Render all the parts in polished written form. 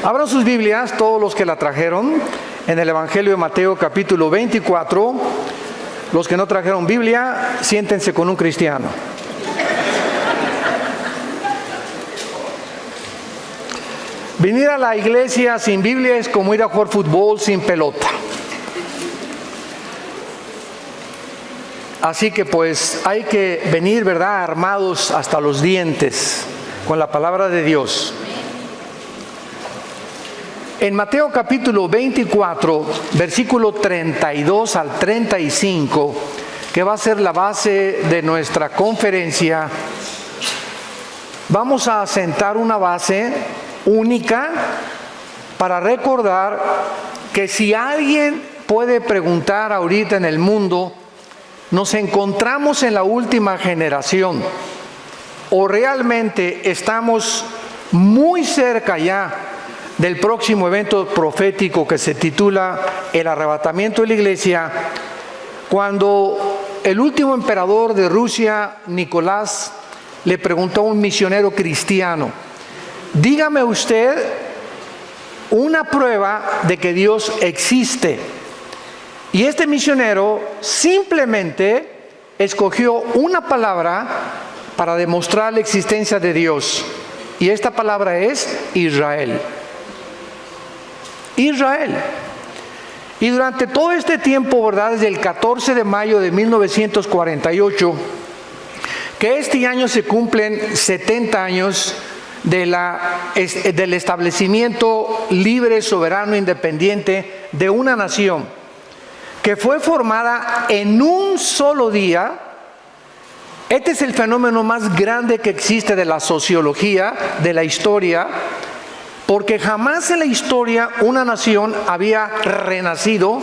Abran sus Biblias, todos los que la trajeron, en el Evangelio de Mateo capítulo 24. Los que no trajeron Biblia, siéntense con un cristiano. Venir a la iglesia sin Biblia es como ir a jugar fútbol sin pelota. Así que pues hay que venir, ¿verdad?, armados hasta los dientes con la palabra de Dios. En Mateo capítulo 24, versículo 32 al 35, que va a ser la base de nuestra conferencia, vamos a sentar una base única para recordar que si alguien puede preguntar ahorita en el mundo, ¿nos encontramos en la última generación o realmente estamos muy cerca ya del próximo evento profético que se titula el arrebatamiento de la iglesia? Cuando el último emperador de Rusia, Nicolás, le preguntó a un misionero cristiano: dígame usted una prueba de que Dios existe. Y este misionero simplemente escogió una palabra para demostrar la existencia de Dios. Y esta palabra es Israel. Israel. Y durante todo este tiempo, ¿verdad?, desde el 14 de mayo de 1948, que este año se cumplen 70 años del establecimiento libre, soberano, independiente de una nación que fue formada en un solo día. Este es el fenómeno más grande que existe de la sociología, de la historia, porque jamás en la historia una nación había renacido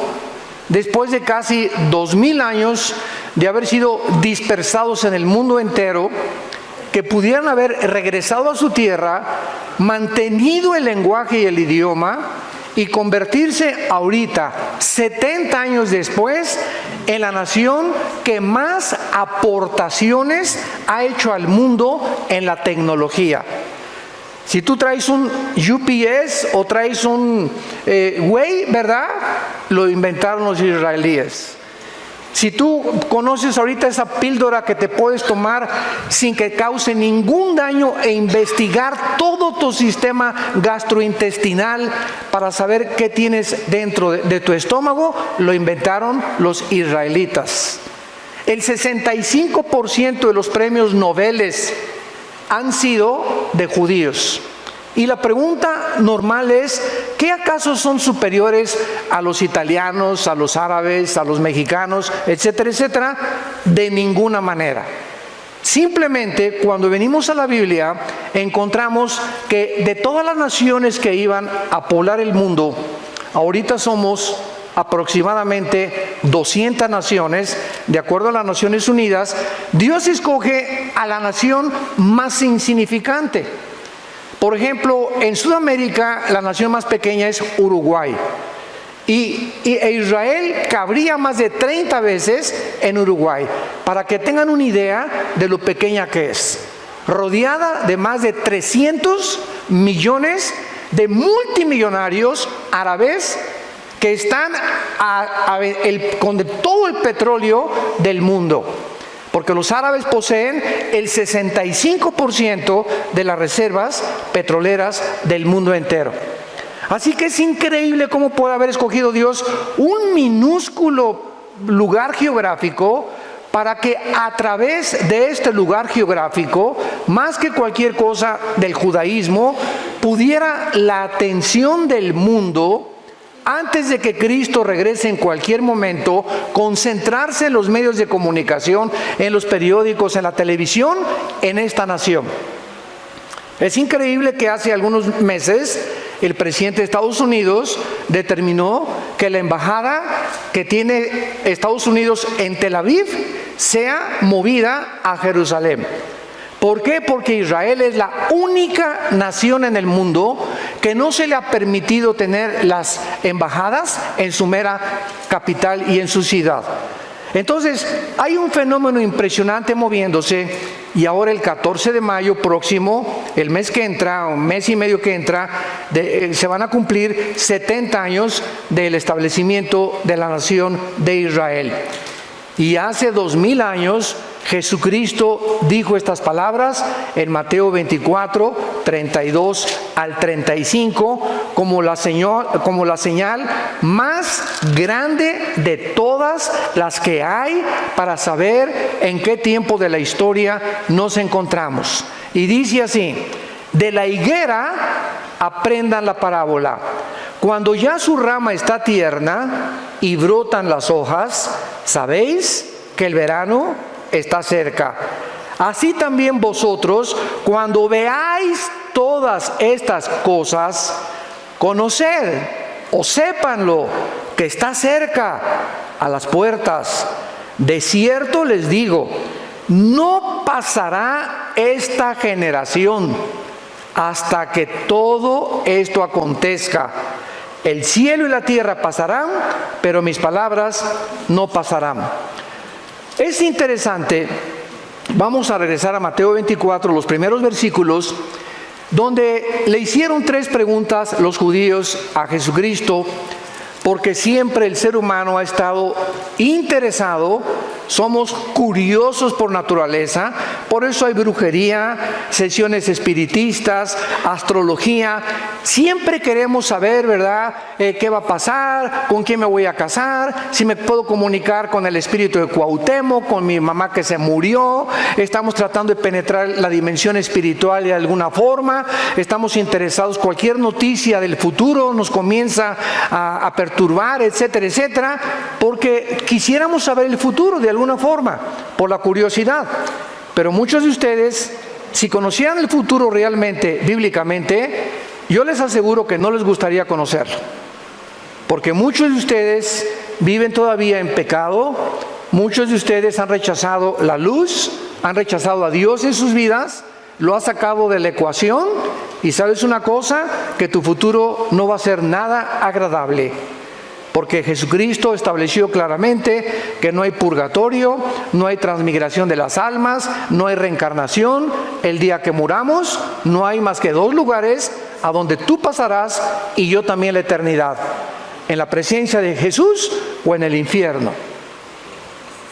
después de casi 2000 años de haber sido dispersados en el mundo entero, que pudieran haber regresado a su tierra, mantenido el lenguaje y el idioma y convertirse ahorita, 70 años después, en la nación que más aportaciones ha hecho al mundo en la tecnología. Si tú traes un UPS o traes un Way, ¿verdad?, lo inventaron los israelíes. Si tú conoces ahorita esa píldora que te puedes tomar sin que cause ningún daño e investigar todo tu sistema gastrointestinal para saber qué tienes dentro de tu estómago, lo inventaron los israelitas. El 65% de los premios Nobel han sido de judíos. Y la pregunta normal es: ¿qué acaso son superiores a los italianos, a los árabes, a los mexicanos, etcétera, etcétera? De ninguna manera. Simplemente cuando venimos a la Biblia encontramos que de todas las naciones que iban a poblar el mundo, ahorita somos aproximadamente 200 naciones, de acuerdo a las Naciones Unidas. Dios escoge a la nación más insignificante. Por ejemplo, en Sudamérica la nación más pequeña es Uruguay. E Israel cabría más de 30 veces en Uruguay, para que tengan una idea de lo pequeña que es. Rodeada de más de 300 millones de multimillonarios árabes que están con todo el petróleo del mundo. Porque los árabes poseen el 65% de las reservas petroleras del mundo entero. Así que es increíble cómo puede haber escogido Dios un minúsculo lugar geográfico para que a través de este lugar geográfico, más que cualquier cosa del judaísmo, pudiera la atención del mundo, antes de que Cristo regrese en cualquier momento, concentrarse en los medios de comunicación, en los periódicos, en la televisión, en esta nación. Es increíble que hace algunos meses el presidente de Estados Unidos determinó que la embajada que tiene Estados Unidos en Tel Aviv sea movida a Jerusalén. ¿Por qué? Porque Israel es la única nación en el mundo que no se le ha permitido tener las embajadas en su mera capital y en su ciudad. Entonces, hay un fenómeno impresionante moviéndose, y ahora el 14 de mayo próximo, el mes que entra, un mes y medio que entra, se van a cumplir 70 años del establecimiento de la nación de Israel. Y hace 2000 años, Jesucristo dijo estas palabras en Mateo 24, 32 al 35, como la señal más grande de todas las que hay para saber en qué tiempo de la historia nos encontramos. Y dice así: de la higuera aprendan la parábola. Cuando ya su rama está tierna y brotan las hojas, ¿sabéis que el verano está cerca? Así también vosotros, cuando veáis todas estas cosas, conoced o sépanlo, que está cerca, a las puertas. De cierto les digo, no pasará esta generación hasta que todo esto acontezca. El cielo y la tierra pasarán, pero mis palabras no pasarán. Es interesante, vamos a regresar a Mateo 24, los primeros versículos, donde le hicieron 3 preguntas los judíos a Jesucristo, porque siempre el ser humano ha estado interesado, somos curiosos por naturaleza, por eso hay brujería, sesiones espiritistas, astrología. Siempre queremos saber, ¿verdad?, qué va a pasar, con quién me voy a casar, si me puedo comunicar con el espíritu de Cuauhtémoc, con mi mamá que se murió. Estamos tratando de penetrar la dimensión espiritual de alguna forma, estamos interesados, cualquier noticia del futuro nos comienza a perturbar, etcétera, etcétera, porque quisiéramos saber el futuro de alguna forma, por la curiosidad. Pero muchos de ustedes, si conocieran el futuro realmente, bíblicamente, yo les aseguro que no les gustaría conocerlo, porque muchos de ustedes viven todavía en pecado, muchos de ustedes han rechazado la luz, han rechazado a Dios en sus vidas, lo ha sacado de la ecuación, y sabes una cosa, que tu futuro no va a ser nada agradable, porque Jesucristo estableció claramente que no hay purgatorio, no hay transmigración de las almas, no hay reencarnación. El día que muramos, no hay más que 2 lugares a donde tú pasarás y yo también la eternidad: en la presencia de Jesús o en el infierno.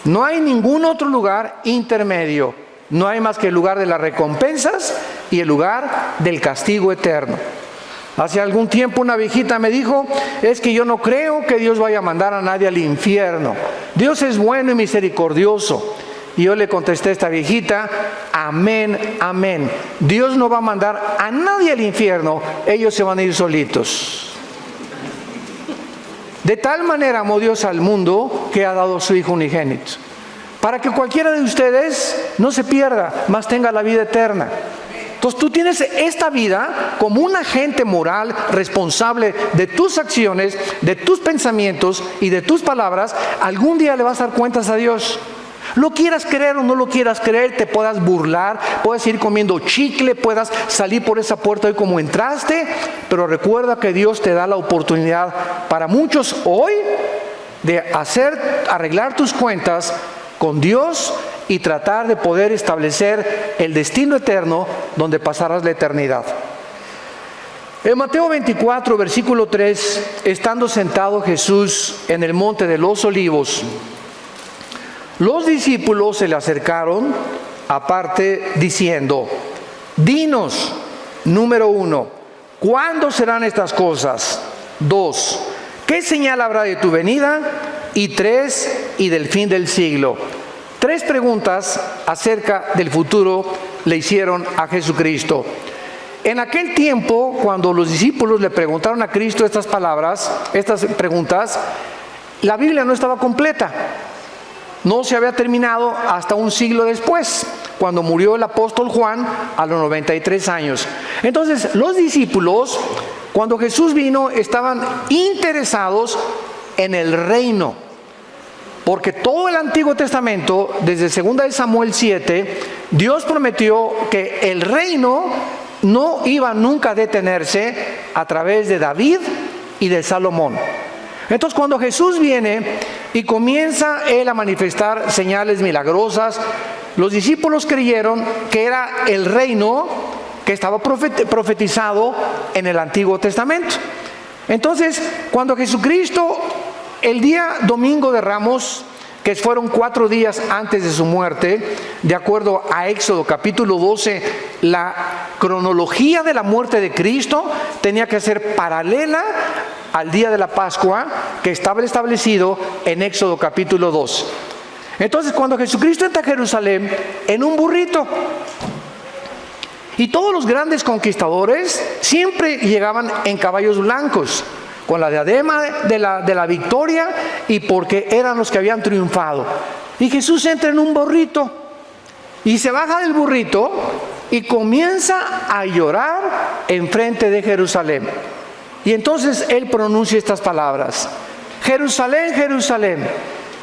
No hay ningún otro lugar intermedio. No hay más que el lugar de las recompensas y el lugar del castigo eterno. Hace algún tiempo una viejita me dijo: es que yo no creo que Dios vaya a mandar a nadie al infierno. Dios es bueno y misericordioso. Y yo le contesté a esta viejita: amén, amén. Dios no va a mandar a nadie al infierno, ellos se van a ir solitos. De tal manera amó Dios al mundo que ha dado a su Hijo unigénito, para que cualquiera de ustedes no se pierda, mas tenga la vida eterna. Entonces tú tienes esta vida como un agente moral responsable de tus acciones, de tus pensamientos y de tus palabras. Algún día le vas a dar cuentas a Dios. Lo quieras creer o no lo quieras creer, te puedas burlar, puedes ir comiendo chicle, puedas salir por esa puerta hoy como entraste, pero recuerda que Dios te da la oportunidad para muchos hoy de arreglar tus cuentas con Dios y tratar de poder establecer el destino eterno donde pasarás la eternidad. En Mateo 24, versículo 3, estando sentado Jesús en el monte de los Olivos, los discípulos se le acercaron aparte diciendo: dinos, número 1, ¿cuándo serán estas cosas? 2, ¿qué señal habrá de tu venida? Y 3, y del fin del siglo. 3 preguntas acerca del futuro le hicieron a Jesucristo. En aquel tiempo, cuando los discípulos le preguntaron a Cristo estas preguntas, la Biblia no estaba completa. No se había terminado hasta un siglo después, cuando murió el apóstol Juan a los 93 años. Entonces, los discípulos, cuando Jesús vino, estaban interesados en el reino. Porque todo el Antiguo Testamento, desde 2 Samuel 7, Dios prometió que el reino no iba nunca a detenerse a través de David y de Salomón. Entonces, cuando Jesús viene, y comienza él a manifestar señales milagrosas. Los discípulos creyeron que era el reino que estaba profetizado en el Antiguo Testamento. Entonces, cuando Jesucristo, el día domingo de Ramos, que fueron 4 días antes de su muerte, de acuerdo a Éxodo capítulo 12, la cronología de la muerte de Cristo tenía que ser paralela al día de la Pascua que estaba establecido en Éxodo capítulo 2. Entonces, cuando Jesucristo entra a Jerusalén en un burrito, y todos los grandes conquistadores siempre llegaban en caballos blancos, con la diadema de la victoria, y porque eran los que habían triunfado. Y Jesús entra en un burrito y se baja del burrito y comienza a llorar enfrente de Jerusalén. Y entonces él pronuncia estas palabras: Jerusalén, Jerusalén,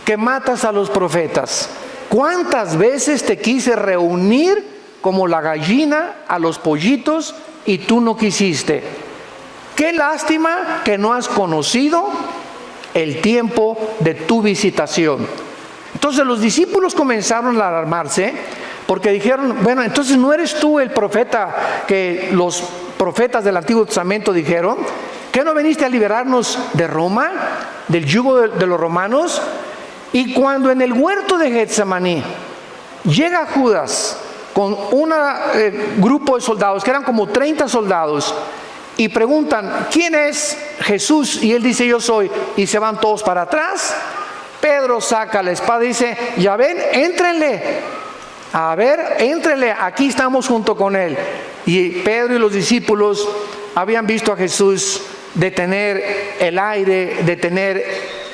que matas a los profetas, ¿cuántas veces te quise reunir como la gallina a los pollitos y tú no quisiste? Qué lástima que no has conocido el tiempo de tu visitación. Entonces los discípulos comenzaron a alarmarse, porque dijeron: bueno, entonces ¿no eres tú el profeta que los profetas del Antiguo Testamento dijeron? ¿Que no veniste a liberarnos de Roma, del yugo de los romanos? Y cuando en el huerto de Getsemaní llega Judas con un grupo de soldados, que eran como 30 soldados, y preguntan: ¿quién es Jesús? Y él dice: yo soy. Y se van todos para atrás. Pedro saca la espada y dice: ya ven, éntrenle. A ver, éntrenle, aquí estamos junto con él. Y Pedro y los discípulos habían visto a Jesús detener el aire, detener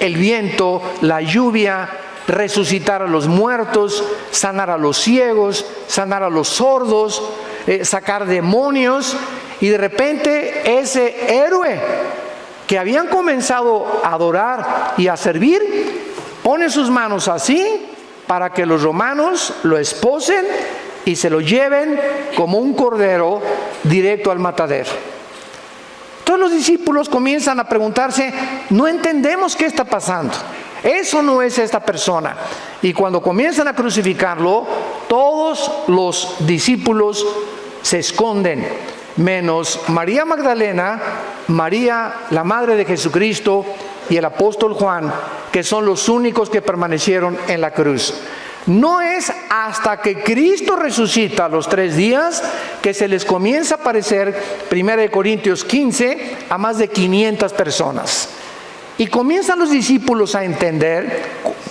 el viento, la lluvia, resucitar a los muertos, sanar a los ciegos, sanar a los sordos, sacar demonios. Y de repente ese héroe que habían comenzado a adorar y a servir, pone sus manos así para que los romanos lo esposen y se lo lleven como un cordero directo al matadero. Todos los discípulos comienzan a preguntarse: no entendemos qué está pasando. Eso no es esta persona. Y cuando comienzan a crucificarlo, todos los discípulos se esconden, menos María Magdalena, María, la madre de Jesucristo, y el apóstol Juan, que son los únicos que permanecieron en la cruz. No es hasta que Cristo resucita a los 3 días que se les comienza a aparecer, 1 Corintios 15, a más de 500 personas. Y comienzan los discípulos a entender,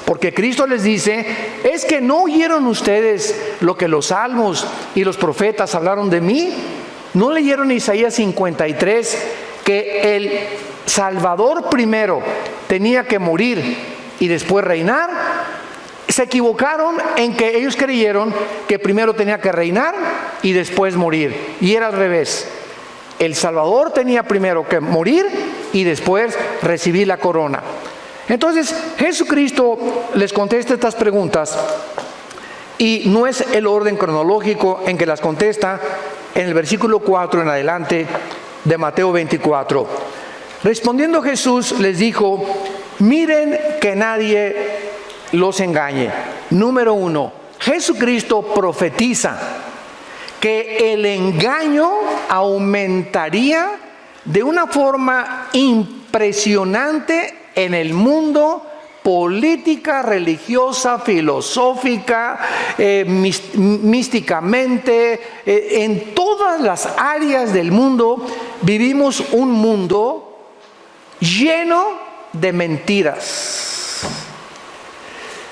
porque Cristo les dice: ¿es que no oyeron ustedes lo que los salmos y los profetas hablaron de mí? ¿No leyeron Isaías 53, que el Salvador primero tenía que morir y después reinar? Se equivocaron en que ellos creyeron que primero tenía que reinar y después morir. Y era al revés. El Salvador tenía primero que morir y después recibir la corona. Entonces Jesucristo les contesta estas preguntas, y no es el orden cronológico en que las contesta. En el versículo 4 en adelante de Mateo 24. Respondiendo Jesús les dijo: miren que nadie los engañe. Número 1, Jesucristo profetiza que el engaño aumentaría de una forma impresionante en el mundo, política, religiosa, filosófica, místicamente, en todas las áreas del mundo. Vivimos un mundo lleno de mentiras.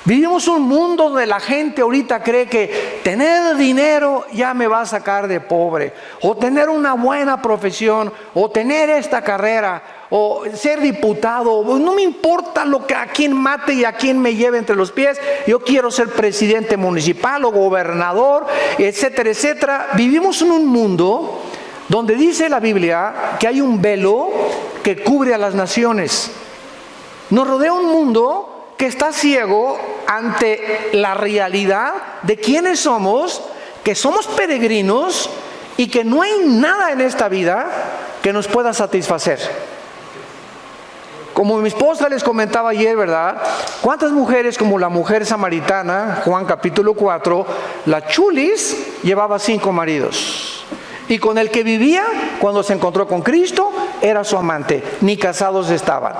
Vivimos un mundo donde la gente ahorita cree que tener dinero ya me va a sacar de pobre, o tener una buena profesión, o tener esta carrera, o ser diputado. No me importa a quién mate y a quién me lleve entre los pies. Yo quiero ser presidente municipal o gobernador, etcétera, etcétera. Vivimos en un mundo donde dice la Biblia que hay un velo que cubre a las naciones. Nos rodea un mundo que está ciego ante la realidad de quiénes somos, que somos peregrinos y que no hay nada en esta vida que nos pueda satisfacer. Como mi esposa les comentaba ayer, ¿verdad? ¿Cuántas mujeres como la mujer samaritana, Juan capítulo 4, la chulis llevaba 5 maridos? Y con el que vivía, cuando se encontró con Cristo, era su amante, ni casados estaban.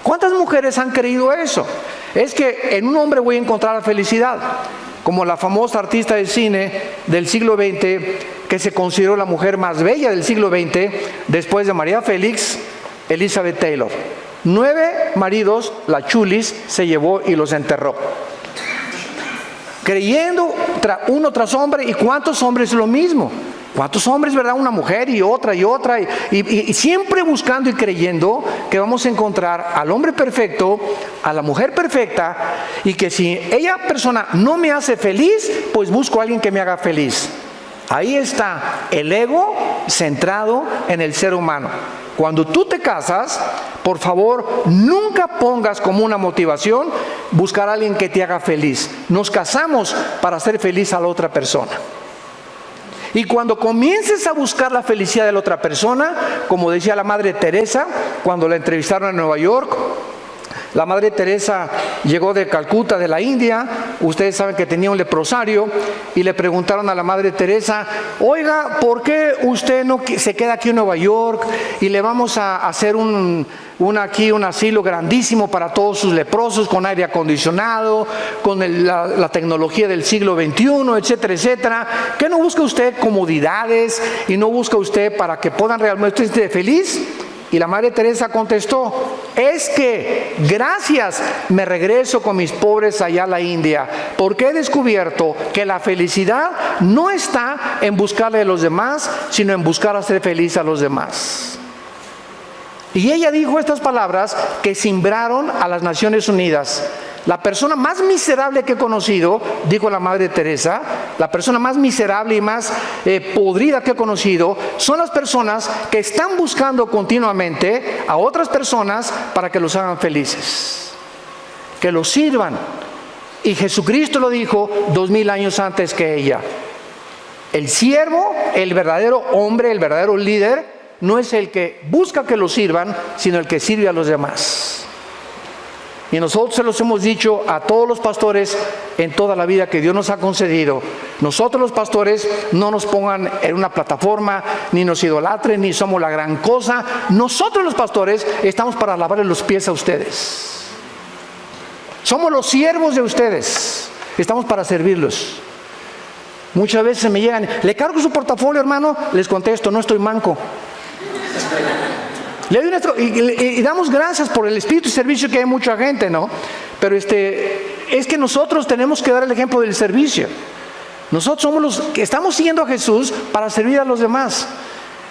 ¿Cuántas mujeres han creído eso? Es que en un hombre voy a encontrar la felicidad, como la famosa artista de cine del siglo XX, que se consideró la mujer más bella del siglo XX, después de María Félix, Elizabeth Taylor. 9 maridos, la chulis se llevó y los enterró. Creyendo uno tras hombre, ¿y cuántos hombres lo mismo? ¿Cuántos hombres, verdad? Una mujer y otra, y siempre buscando y creyendo que vamos a encontrar al hombre perfecto, a la mujer perfecta, y que si ella persona no me hace feliz, pues busco a alguien que me haga feliz. Ahí está el ego centrado en el ser humano. Cuando tú te casas, por favor, nunca pongas como una motivación buscar a alguien que te haga feliz. Nos casamos para hacer feliz a la otra persona. Y cuando comiences a buscar la felicidad de la otra persona, como decía la Madre Teresa, cuando la entrevistaron en Nueva York, la Madre Teresa llegó de Calcuta, de la India. Ustedes saben que tenía un leprosario y le preguntaron a la Madre Teresa: oiga, ¿por qué usted no se queda aquí en Nueva York y le vamos a hacer un asilo grandísimo para todos sus leprosos, con aire acondicionado, con la tecnología del siglo XXI, etcétera, etcétera? ¿Qué no busca usted comodidades y no busca usted para que puedan realmente estar feliz? Y la Madre Teresa contestó: es que gracias me regreso con mis pobres allá a la India, porque he descubierto que la felicidad no está en buscarle a los demás, sino en buscar hacer feliz a los demás. Y ella dijo estas palabras que cimbraron a las Naciones Unidas. La persona más miserable que he conocido, dijo la Madre Teresa, la persona más miserable y más podrida que he conocido, son las personas que están buscando continuamente a otras personas para que los hagan felices, que los sirvan. Y Jesucristo lo dijo 2000 años antes que ella. El siervo, el verdadero hombre, el verdadero líder, no es el que busca que lo sirvan, sino el que sirve a los demás. Y nosotros se los hemos dicho a todos los pastores en toda la vida que Dios nos ha concedido. Nosotros los pastores no nos pongan en una plataforma, ni nos idolatren, ni somos la gran cosa. Nosotros los pastores estamos para lavarle los pies a ustedes. Somos los siervos de ustedes. Estamos para servirlos. Muchas veces me llegan: ¿le cargo su portafolio, hermano? Les contesto: no estoy manco. Y damos gracias por el espíritu de servicio, que hay mucha gente, ¿no? Pero es que nosotros tenemos que dar el ejemplo del servicio. Nosotros somos los que estamos siguiendo a Jesús para servir a los demás.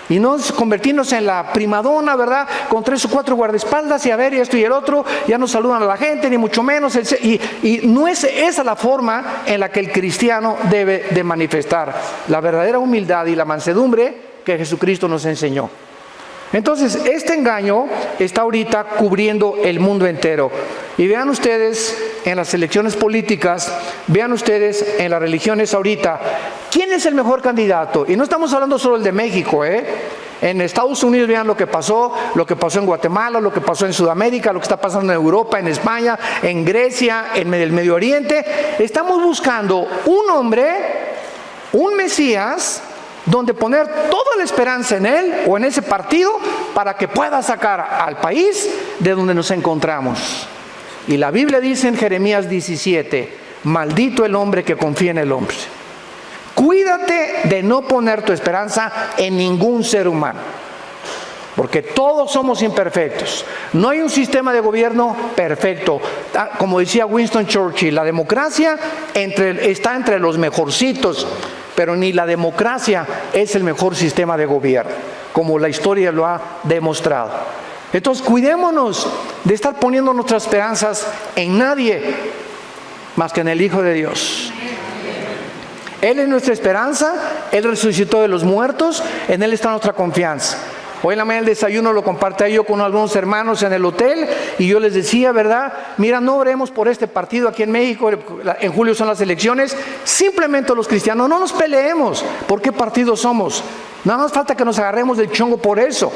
Y no convertirnos en la primadona, ¿verdad? Con 3 o 4 guardaespaldas y a ver, y esto y el otro, ya no saludan a la gente, ni mucho menos. Y no es esa la forma en la que el cristiano debe de manifestar la verdadera humildad y la mansedumbre que Jesucristo nos enseñó. Entonces, este engaño está ahorita cubriendo el mundo entero. Y vean ustedes en las elecciones políticas, vean ustedes en las religiones ahorita, ¿quién es el mejor candidato? Y no estamos hablando solo del de México, En Estados Unidos vean lo que pasó en Guatemala, lo que pasó en Sudamérica, lo que está pasando en Europa, en España, en Grecia, en el Medio Oriente. Estamos buscando un hombre, un Mesías, donde poner toda la esperanza en él o en ese partido para que pueda sacar al país de donde nos encontramos. Y la Biblia dice en Jeremías 17: maldito el hombre que confía en el hombre. Cuídate de no poner tu esperanza en ningún ser humano, porque todos somos imperfectos. No hay un sistema de gobierno perfecto. Como decía Winston Churchill, la democracia está entre los mejorcitos, pero ni la democracia es el mejor sistema de gobierno, como la historia lo ha demostrado. Entonces, cuidémonos de estar poniendo nuestras esperanzas en nadie más que en el Hijo de Dios. Él es nuestra esperanza, Él resucitó de los muertos, en Él está nuestra confianza. Hoy en la mañana el desayuno lo compartí yo con algunos hermanos en el hotel, y yo les decía, ¿verdad? Mira, no oremos por este partido aquí en México, en julio son las elecciones. Simplemente los cristianos no nos peleemos por qué partido somos. Nada más falta que nos agarremos del chongo por eso.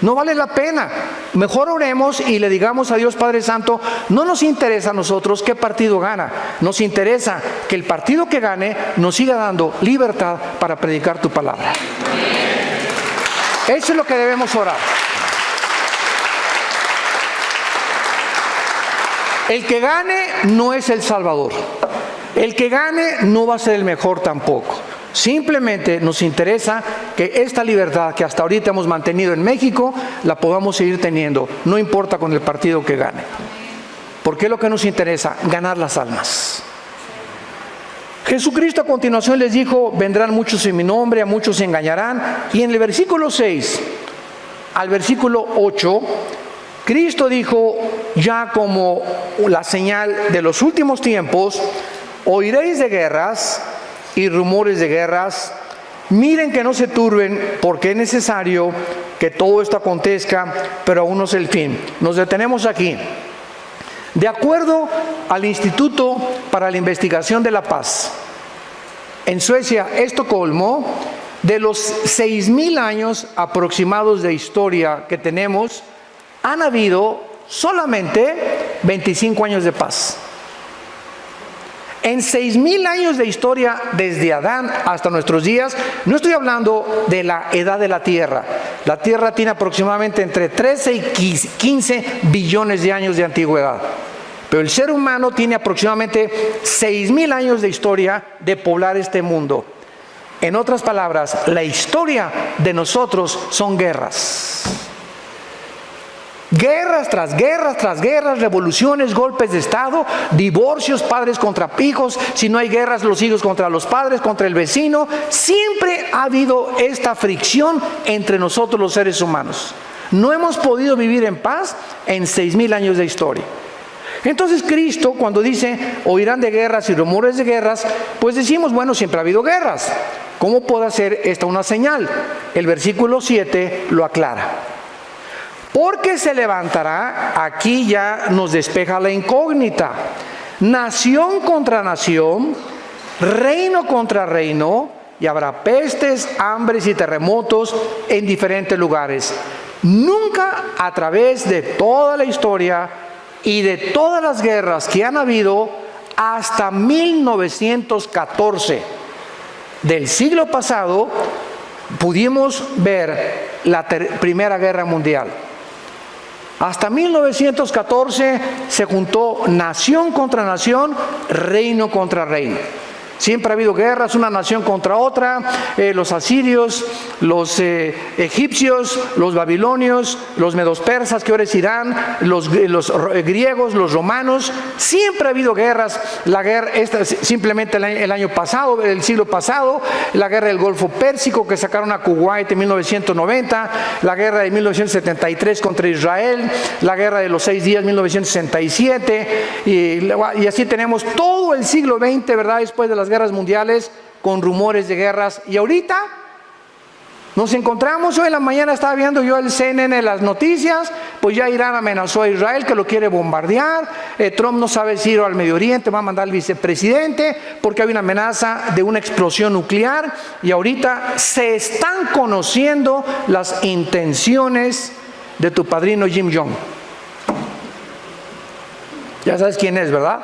No vale la pena. Mejor oremos y le digamos a Dios Padre Santo, no nos interesa a nosotros qué partido gana, nos interesa que el partido que gane nos siga dando libertad para predicar tu palabra. Eso es lo que debemos orar. El que gane no es el Salvador. El que gane no va a ser el mejor tampoco. Simplemente nos interesa que esta libertad que hasta ahorita hemos mantenido en México, la podamos seguir teniendo, no importa con el partido que gane. ¿Por qué lo que nos interesa? Ganar las almas. Jesucristo a continuación les dijo, vendrán muchos en mi nombre, a muchos se engañarán. Y en el versículo 6 al versículo 8, Cristo dijo, ya como la señal de los últimos tiempos, oiréis de guerras y rumores de guerras. Miren que no se turben, porque es necesario que todo esto acontezca, pero aún no es el fin. Nos detenemos aquí. De acuerdo al Instituto para la Investigación de la Paz, en Suecia, Estocolmo, de los 6,000 años aproximados de historia que tenemos, han habido solamente 25 años de paz. En 6,000 años de historia, desde Adán hasta nuestros días, no estoy hablando de la edad de la Tierra. La Tierra tiene aproximadamente entre 13 y 15 billones de años de antigüedad. Pero el ser humano tiene aproximadamente 6,000 años de historia de poblar este mundo. En otras palabras, la historia de nosotros son guerras. Guerras tras guerras tras guerras, revoluciones, golpes de Estado, divorcios, padres contra hijos. Si no hay guerras, los hijos contra los padres, contra el vecino. Siempre ha habido esta fricción entre nosotros los seres humanos. No hemos podido vivir en paz en 6,000 años de historia. Entonces Cristo, cuando dice, oirán de guerras y rumores de guerras, pues decimos, bueno, siempre ha habido guerras. ¿Cómo puede ser esta una señal? El versículo 7 lo aclara. Porque se levantará, aquí ya nos despeja la incógnita, nación contra nación, reino contra reino, y habrá pestes, hambres y terremotos en diferentes lugares. Nunca a través de toda la historia y de todas las guerras que han habido hasta 1914 del siglo pasado, pudimos ver la Primera Guerra Mundial. Hasta 1914 se juntó nación contra nación, reino contra reino. Siempre ha habido guerras, una nación contra otra, los asirios, los egipcios, los babilonios, los medos persas, que ahora es Irán, los griegos, los romanos. Siempre ha habido guerras. La guerra, esta simplemente el año pasado, el siglo pasado, la guerra del Golfo Pérsico, que sacaron a Kuwait en 1990, la guerra de 1973 contra Israel, la guerra de los 6 días, 1967, y así tenemos todo el siglo XX, ¿verdad? Después de las guerras mundiales, con rumores de guerras. Y ahorita nos encontramos, hoy en la mañana estaba viendo yo el CNN, las noticias, pues ya Irán amenazó a Israel que lo quiere bombardear. Trump no sabe si ir al Medio Oriente, va a mandar al vicepresidente porque hay una amenaza de una explosión nuclear. Y ahorita se están conociendo las intenciones de tu padrino Kim Jong. Ya sabes quién es, ¿verdad?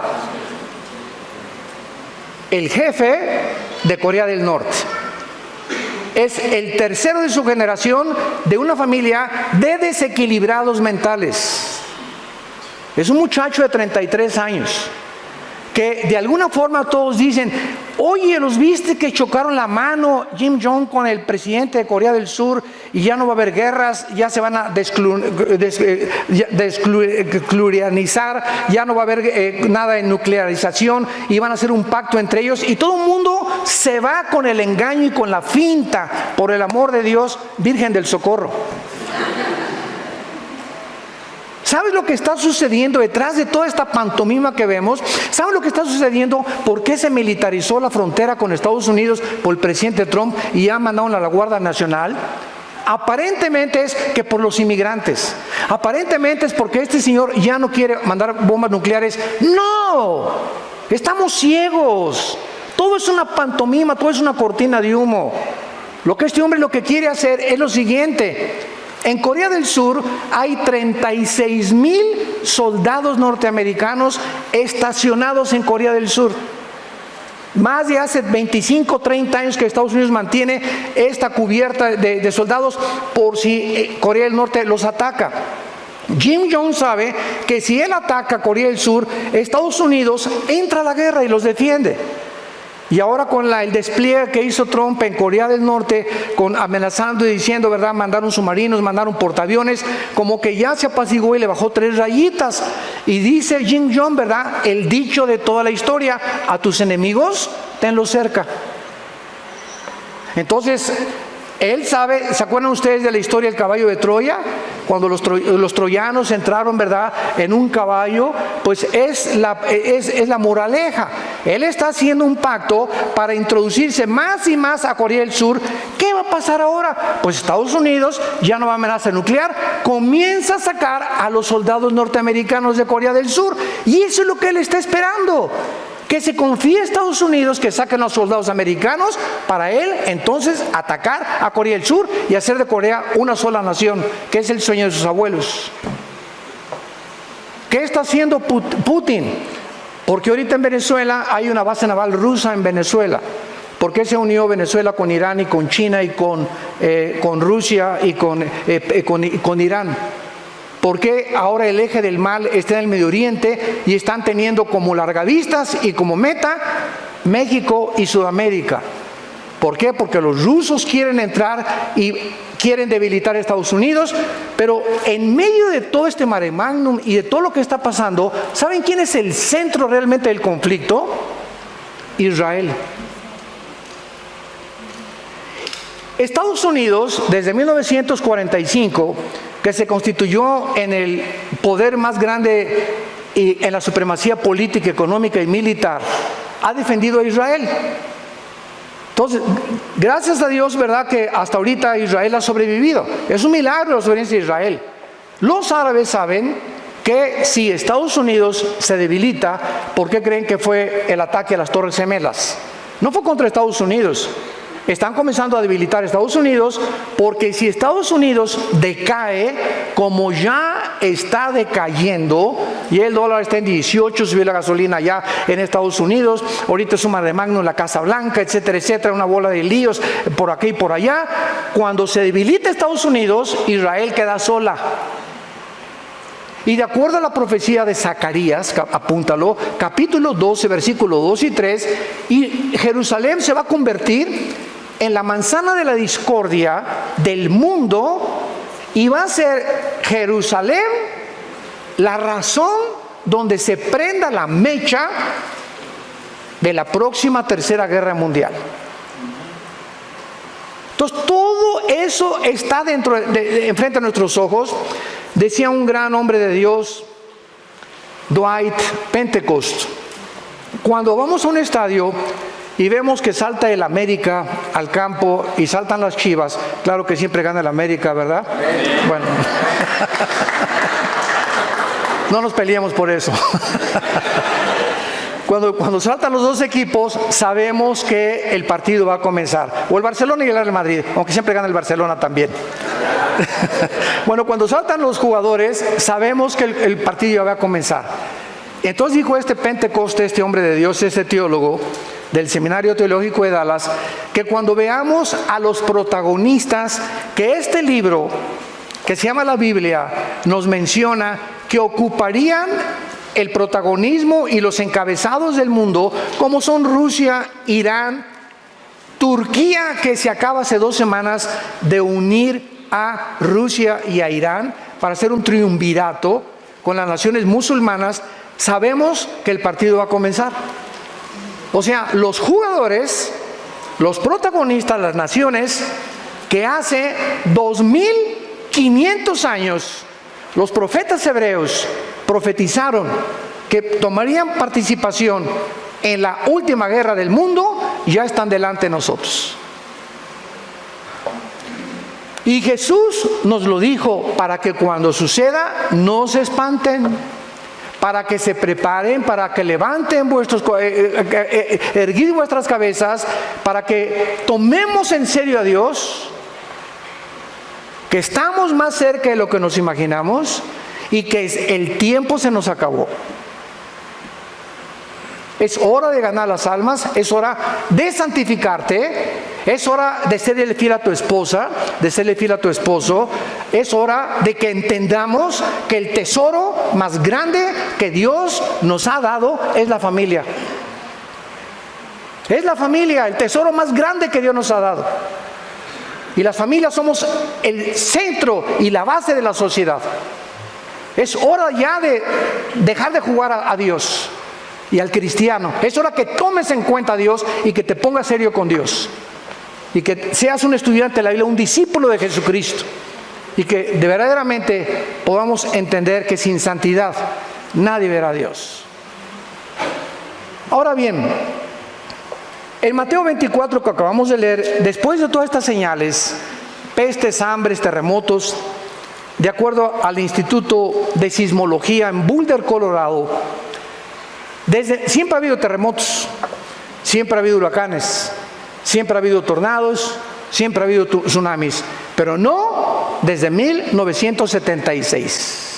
El jefe de Corea del Norte. Es el tercero de su generación de una familia de desequilibrados mentales. Es un muchacho de 33 años que de alguna forma todos dicen, oye, ¿los viste que chocaron la mano Kim Jong con el presidente de Corea del Sur y ya no va a haber guerras, ya se van a desnuclearizar, ya no va a haber nada de nuclearización y van a hacer un pacto entre ellos? Y todo el mundo se va con el engaño y con la finta, por el amor de Dios, Virgen del Socorro. ¿Sabes lo que está sucediendo detrás de toda esta pantomima que vemos? ¿Sabes lo que está sucediendo? ¿Por qué se militarizó la frontera con Estados Unidos por el presidente Trump y ya mandaron a la Guardia Nacional? Aparentemente es que por los inmigrantes. Aparentemente es porque este señor ya no quiere mandar bombas nucleares. ¡No! Estamos ciegos. Todo es una pantomima, todo es una cortina de humo. Lo que este hombre lo que quiere hacer es lo siguiente: En Corea del Sur hay 36,000 soldados norteamericanos estacionados en Corea del Sur. Más de hace 25, 30 años que Estados Unidos mantiene esta cubierta de soldados por si Corea del Norte los ataca. Kim Jong sabe que si él ataca a Corea del Sur, Estados Unidos entra a la guerra y los defiende. Y ahora con el despliegue que hizo Trump en Corea del Norte, amenazando y diciendo, ¿verdad? Mandaron submarinos, mandaron portaaviones, como que ya se apaciguó y le bajó 3 rayitas. Y dice Kim Jong, ¿verdad? El dicho de toda la historia: a tus enemigos, tenlos cerca. Entonces, él sabe, ¿se acuerdan ustedes de la historia del caballo de Troya? Cuando los troyanos entraron, ¿verdad?, en un caballo, pues es la moraleja. Él está haciendo un pacto para introducirse más y más a Corea del Sur. ¿Qué va a pasar ahora? Pues Estados Unidos ya no va a amenaza nuclear, comienza a sacar a los soldados norteamericanos de Corea del Sur. Y eso es lo que él está esperando. Que se confíe a Estados Unidos, que saquen a los soldados americanos para él entonces atacar a Corea del Sur y hacer de Corea una sola nación, que es el sueño de sus abuelos. ¿Qué está haciendo Putin? Porque ahorita en Venezuela hay una base naval rusa en Venezuela. ¿Por qué se unió Venezuela con Irán y con China y con Rusia y con Irán? ¿Por qué ahora el eje del mal está en el Medio Oriente y están teniendo como largavistas y como meta México y Sudamérica? ¿Por qué? Porque los rusos quieren entrar y quieren debilitar a Estados Unidos, pero en medio de todo este mare magnum y de todo lo que está pasando, ¿saben quién es el centro realmente del conflicto? Israel. Estados Unidos, desde 1945, que se constituyó en el poder más grande y en la supremacía política, económica y militar, ha defendido a Israel. Entonces, gracias a Dios, ¿verdad?, que hasta ahorita Israel ha sobrevivido. Es un milagro la sobrevivencia de Israel. Los árabes saben que si Estados Unidos se debilita, ¿por qué creen que fue el ataque a las Torres Gemelas? No fue contra Estados Unidos. Están comenzando a debilitar a Estados Unidos, porque si Estados Unidos decae, como ya está decayendo, y el dólar está en 18, subió la gasolina ya en Estados Unidos, ahorita es un mare magnum en la Casa Blanca, etcétera, etcétera, una bola de líos por aquí y por allá. Cuando se debilita Estados Unidos, Israel queda sola. Y de acuerdo a la profecía de Zacarías, apúntalo, capítulo 12, versículos 2 y 3, y Jerusalén se va a convertir en la manzana de la discordia del mundo, y va a ser Jerusalén la razón donde se prenda la mecha de la próxima tercera guerra mundial. Entonces todo eso está enfrente de nuestros ojos. Decía un gran hombre de Dios, Dwight Pentecost: cuando vamos a un estadio y vemos que salta el América al campo y saltan las Chivas, claro que siempre gana el América, ¿verdad? Bueno, no nos peleamos por eso. Cuando saltan los dos equipos, sabemos que el partido va a comenzar. O el Barcelona y el Real Madrid, aunque siempre gana el Barcelona también. Bueno, cuando saltan los jugadores, sabemos que el partido ya va a comenzar. Entonces dijo Pentecoste, este hombre de Dios, este teólogo del Seminario Teológico de Dallas, que cuando veamos a los protagonistas que este libro, que se llama la Biblia, nos menciona que ocuparían el protagonismo y los encabezados del mundo, como son Rusia, Irán, Turquía, que se acaba hace 2 semanas de unir a Rusia y a Irán para hacer un triunvirato con las naciones musulmanas, sabemos que el partido va a comenzar. O sea, los jugadores, los protagonistas, las naciones que hace 2500 años los profetas hebreos profetizaron que tomarían participación en la última guerra del mundo, ya están delante de nosotros. Y Jesús nos lo dijo para que cuando suceda no se espanten, para que se preparen, para que levanten erguid vuestras cabezas, para que tomemos en serio a Dios, que estamos más cerca de lo que nos imaginamos y que el tiempo se nos acabó. Es hora de ganar las almas, es hora de santificarte, es hora de serle fiel a tu esposa, de serle fiel a tu esposo, es hora de que entendamos que el tesoro más grande que Dios nos ha dado es la familia. Es la familia, el tesoro más grande que Dios nos ha dado. Y las familias somos el centro y la base de la sociedad. Es hora ya de dejar de jugar a Dios y al cristiano. Es hora que tomes en cuenta a Dios y que te pongas serio con Dios. Y que seas un estudiante de la Biblia, un discípulo de Jesucristo. Y que de verdaderamente podamos entender que sin santidad nadie verá a Dios. Ahora bien, en Mateo 24 que acabamos de leer, después de todas estas señales, pestes, hambres, terremotos, de acuerdo al Instituto de Sismología en Boulder, Colorado, siempre ha habido terremotos, siempre ha habido huracanes, siempre ha habido tornados, siempre ha habido tsunamis, pero no desde 1976.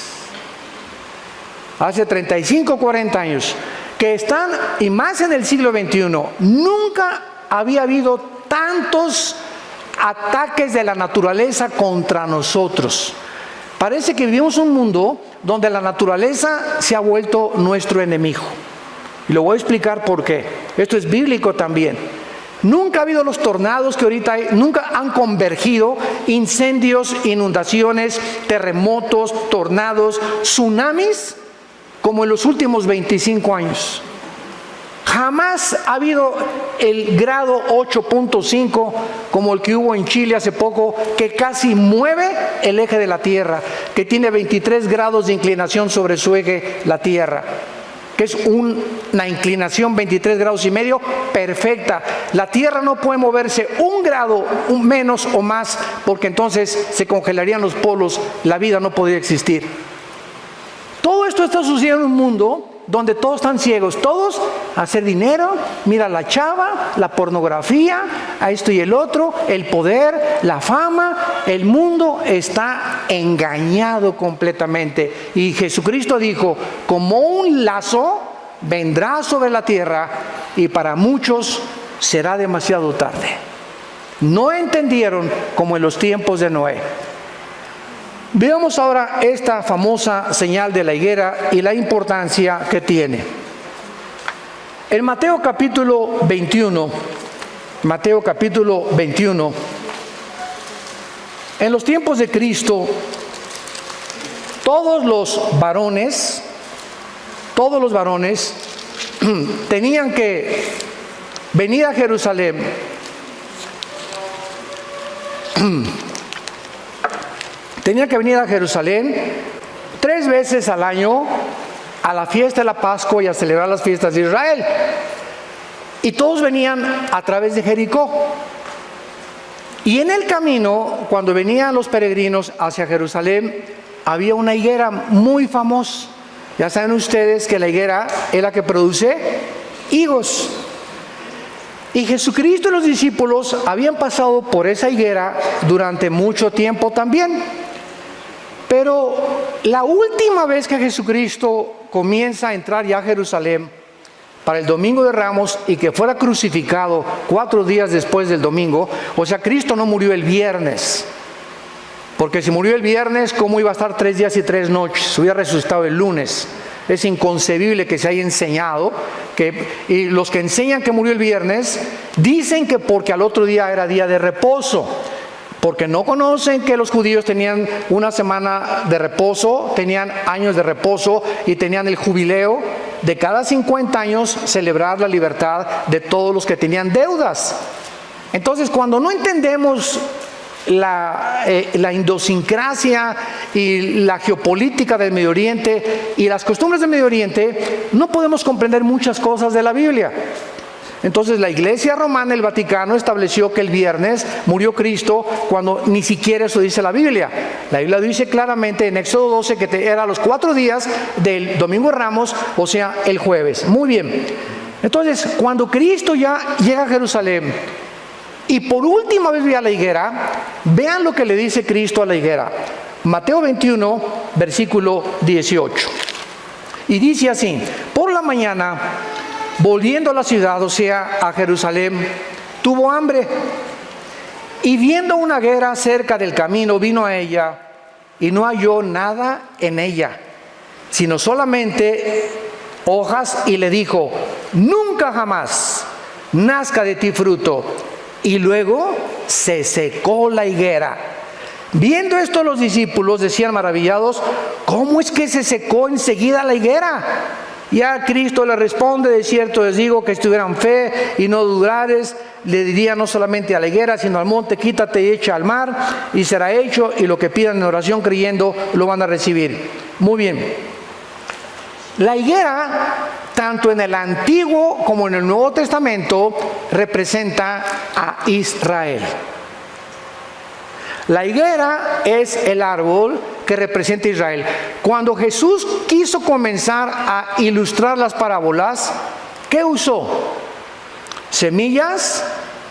Hace 35, 40 años, que están, y más en el siglo XXI, nunca había habido tantos ataques de la naturaleza contra nosotros. Parece que vivimos un mundo donde la naturaleza se ha vuelto nuestro enemigo. Y lo voy a explicar por qué. Esto es bíblico también. Nunca ha habido los tornados que ahorita hay, nunca han convergido incendios, inundaciones, terremotos, tornados, tsunamis, como en los últimos 25 años. Jamás ha habido el grado 8.5 como el que hubo en Chile hace poco, que casi mueve el eje de la Tierra, que tiene 23 grados de inclinación sobre su eje, la Tierra, que es una inclinación 23 grados y medio perfecta. La Tierra no puede moverse un grado menos o más, porque entonces se congelarían los polos, la vida no podría existir. Todo esto está sucediendo en un mundo donde todos están ciegos, todos a hacer dinero, mira la chava, la pornografía, a esto y el otro, el poder, la fama. El mundo está engañado completamente. Y Jesucristo dijo, como un lazo vendrá sobre la tierra y para muchos será demasiado tarde. No entendieron como en los tiempos de Noé. Veamos ahora esta famosa señal de la higuera y la importancia que tiene. En Mateo capítulo 21, en los tiempos de Cristo, todos los varones tenían que venir a Jerusalén Tenía que venir a Jerusalén 3 veces al año a la fiesta de la Pascua y a celebrar las fiestas de Israel. Y todos venían a través de Jericó. Y en el camino, cuando venían los peregrinos hacia Jerusalén, había una higuera muy famosa. Ya saben ustedes que la higuera es la que produce higos. Y Jesucristo y los discípulos habían pasado por esa higuera durante mucho tiempo también. Pero la última vez que Jesucristo comienza a entrar ya a Jerusalén para el Domingo de Ramos y que fuera crucificado 4 días después del domingo, o sea, Cristo no murió el viernes, porque si murió el viernes, ¿cómo iba a estar 3 días y 3 noches? Hubiera resucitado el lunes. Es inconcebible que se haya enseñado, y los que enseñan que murió el viernes, dicen que porque al otro día era día de reposo, porque no conocen que los judíos tenían una semana de reposo, tenían años de reposo y tenían el jubileo de cada 50 años celebrar la libertad de todos los que tenían deudas. Entonces, cuando no entendemos la idiosincrasia y la geopolítica del Medio Oriente y las costumbres del Medio Oriente, no podemos comprender muchas cosas de la Biblia. Entonces la Iglesia Romana, el Vaticano, estableció que el viernes murió Cristo, cuando ni siquiera eso dice la Biblia. La Biblia dice claramente en Éxodo 12 que era los 4 días del Domingo de Ramos, o sea, el jueves. Muy bien. Entonces, cuando Cristo ya llega a Jerusalén, Y por última vez vi a la higuera. Vean lo que le dice Cristo a la higuera. Mateo 21, versículo 18. Y dice así: por la mañana, volviendo a la ciudad, o sea, a Jerusalén, tuvo hambre. Y viendo una higuera cerca del camino, vino a ella y no halló nada en ella, sino solamente hojas, y le dijo: nunca jamás nazca de ti fruto. Y luego se secó la higuera. Viendo esto, los discípulos decían maravillados: ¿cómo es que se secó enseguida la higuera? Ya Cristo le responde: de cierto les digo que si tuvieran fe y no dudares, le diría no solamente a la higuera, sino al monte: quítate y echa al mar, y será hecho, y lo que pidan en oración creyendo, lo van a recibir. Muy bien. La higuera, tanto en el Antiguo como en el Nuevo Testamento, representa a Israel. La higuera es el árbol que representa a Israel. Cuando Jesús quiso comenzar a ilustrar las parábolas, ¿qué usó? Semillas,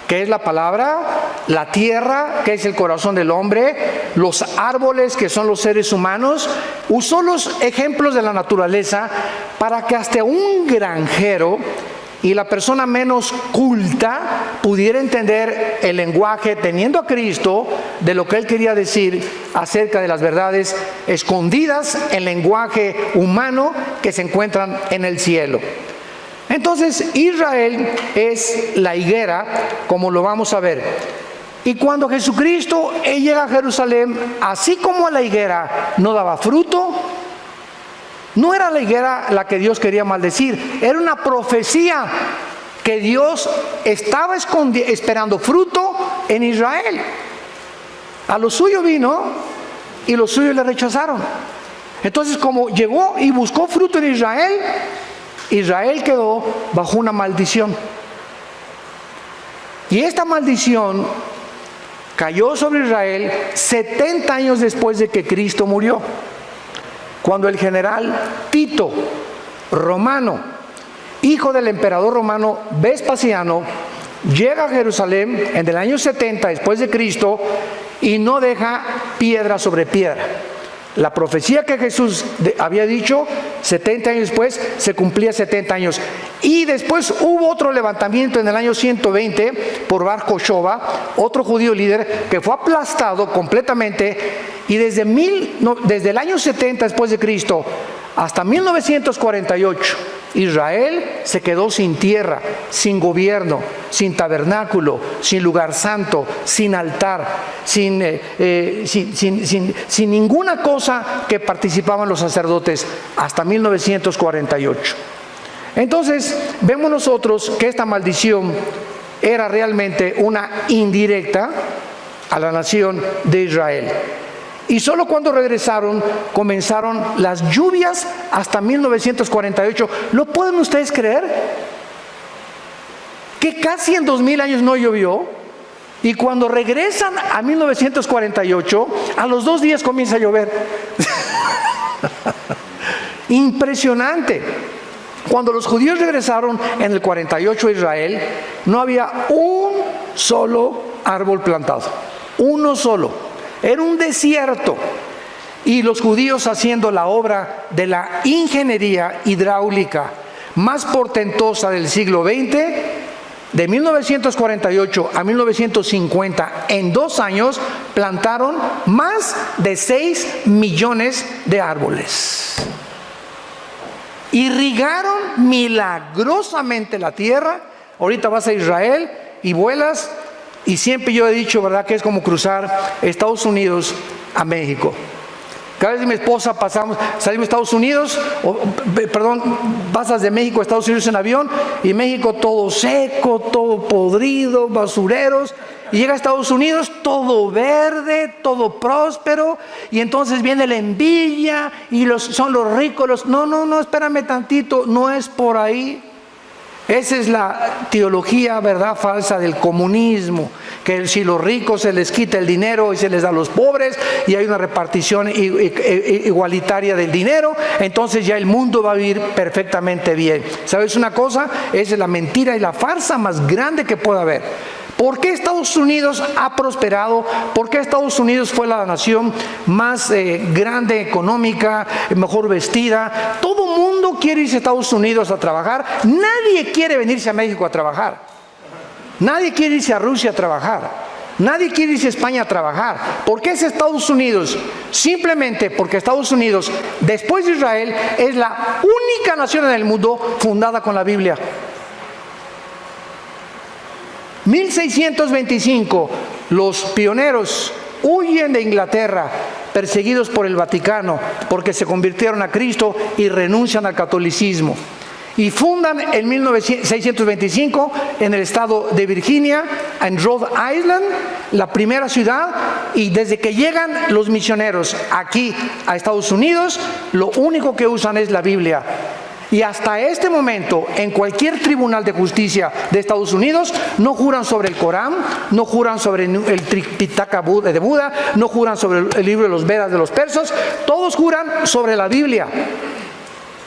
que es la palabra; la tierra, que es el corazón del hombre; los árboles, que son los seres humanos. Usó los ejemplos de la naturaleza para que hasta un granjero y la persona menos culta pudiera entender el lenguaje, teniendo a Cristo, de lo que Él quería decir acerca de las verdades escondidas en lenguaje humano que se encuentran en el cielo. Entonces, Israel es la higuera, como lo vamos a ver. Y cuando Jesucristo llega a Jerusalén, así como la higuera no daba fruto, no era la higuera la que Dios quería maldecir, era una profecía que Dios estaba esperando fruto en Israel. A lo suyo vino y los suyos le rechazaron. Entonces, como llegó y buscó fruto en Israel, Israel quedó bajo una maldición. Y esta maldición cayó sobre Israel 70 años después de que Cristo murió. Cuando el general Tito, romano, hijo del emperador romano Vespasiano, llega a Jerusalén en el año 70 después de Cristo y no deja piedra sobre piedra. La profecía que Jesús había dicho 70 años después se cumplía 70 años. Y después hubo otro levantamiento en el año 120 por Bar Kokhba, otro judío líder, que fue aplastado completamente. Y desde el año 70 después de Cristo hasta 1948, Israel se quedó sin tierra, sin gobierno, sin tabernáculo, sin lugar santo, sin altar, sin ninguna cosa que participaban los sacerdotes hasta 1948. Entonces, vemos nosotros que esta maldición era realmente una indirecta a la nación de Israel. Y solo cuando regresaron comenzaron las lluvias hasta 1948. ¿Lo pueden ustedes creer? Que casi en 2000 años no llovió. Y cuando regresan a 1948, a los 2 días comienza a llover. Impresionante. Cuando los judíos regresaron en el 48 a Israel, no había un solo árbol plantado. Uno solo. Era un desierto. Y los judíos haciendo la obra de la ingeniería hidráulica más portentosa del siglo XX, de 1948 a 1950, en 2 años, plantaron más de 6 millones de árboles. Irrigaron milagrosamente la tierra. Ahorita vas a Israel y vuelas. Y siempre yo he dicho, ¿verdad?, que es como cruzar Estados Unidos a México. Cada vez que mi esposa salimos de Estados Unidos, pasas de México a Estados Unidos en avión, y México todo seco, todo podrido, basureros, y llega a Estados Unidos todo verde, todo próspero, y entonces viene la envidia, y son los ricos, no, espérame tantito, no es por ahí. Esa es la teología, ¿verdad?, falsa del comunismo, que si los ricos se les quita el dinero y se les da a los pobres y hay una repartición igualitaria del dinero, entonces ya el mundo va a vivir perfectamente bien. ¿Sabes una cosa? Esa es la mentira y la farsa más grande que puede haber. ¿Por qué Estados Unidos ha prosperado? ¿Por qué Estados Unidos fue la nación más grande, económica, mejor vestida? Todo mundo quiere irse a Estados Unidos a trabajar. Nadie quiere venirse a México a trabajar. Nadie quiere irse a Rusia a trabajar. Nadie quiere irse a España a trabajar. ¿Por qué es Estados Unidos? Simplemente porque Estados Unidos, después de Israel, es la única nación en el mundo fundada con la Biblia. 1625, los pioneros huyen de Inglaterra, perseguidos por el Vaticano, porque se convirtieron a Cristo y renuncian al catolicismo. Y fundan en 1625 en el estado de Virginia, en Rhode Island, la primera ciudad, y desde que llegan los misioneros aquí a Estados Unidos, lo único que usan es la Biblia. Y hasta este momento, en cualquier tribunal de justicia de Estados Unidos, no juran sobre el Corán, no juran sobre el Tripitaka de Buda, no juran sobre el libro de los Vedas de los persas, todos juran sobre la Biblia.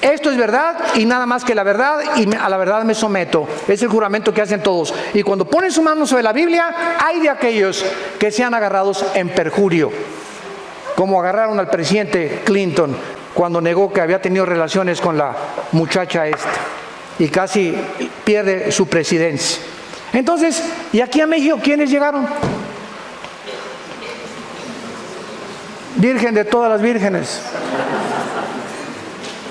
Esto es verdad y nada más que la verdad, y a la verdad me someto. Es el juramento que hacen todos. Y cuando ponen su mano sobre la Biblia, hay de aquellos que sean agarrados en perjurio, como agarraron al presidente Clinton cuando negó que había tenido relaciones con la muchacha esta y casi pierde su presidencia. Entonces, ¿y aquí a México quiénes llegaron? Virgen de todas las vírgenes.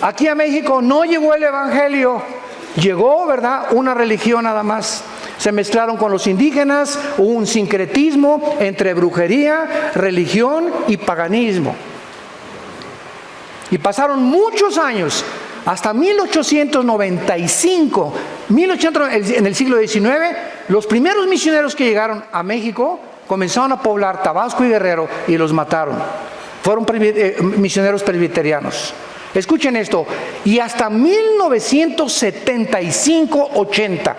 Aquí a México no llegó el evangelio, llegó, ¿verdad?, una religión nada más. Se mezclaron con los indígenas, hubo un sincretismo entre brujería, religión y paganismo. Y pasaron muchos años, hasta 1895, en el siglo XIX, los primeros misioneros que llegaron a México comenzaron a poblar Tabasco y Guerrero y los mataron. Fueron misioneros presbiterianos. Escuchen esto, y hasta 1975-80,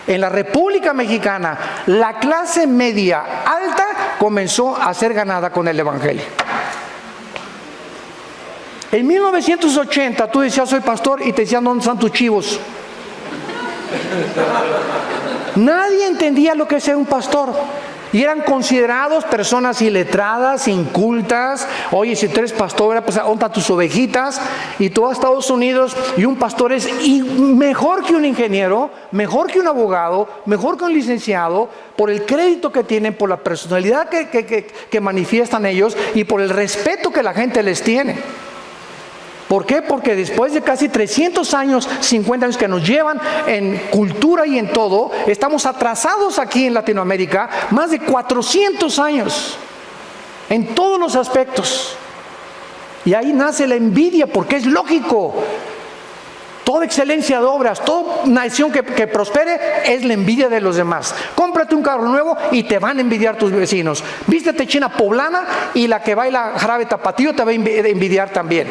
en la República Mexicana, la clase media alta comenzó a ser ganada con el evangelio. En 1980 tú decías soy pastor y te decían ¿dónde están tus chivos? Nadie entendía lo que es ser un pastor. Y eran considerados personas iletradas, incultas. Oye, si tú eres pastor, pues ¿dónde están tus ovejitas? Y tú a Estados Unidos y un pastor es mejor que un ingeniero, mejor que un abogado, mejor que un licenciado, por el crédito que tienen, por la personalidad que manifiestan ellos y por el respeto que la gente les tiene. ¿Por qué? Porque después de casi 300 años, 50 años que nos llevan en cultura y en todo, estamos atrasados aquí en Latinoamérica, más de 400 años, en todos los aspectos. Y ahí nace la envidia, porque es lógico. Toda excelencia de obras, toda nación que prospere es la envidia de los demás. Cómprate un carro nuevo y te van a envidiar tus vecinos. Vístete china poblana y la que baila jarabe tapatío te va a envidiar también.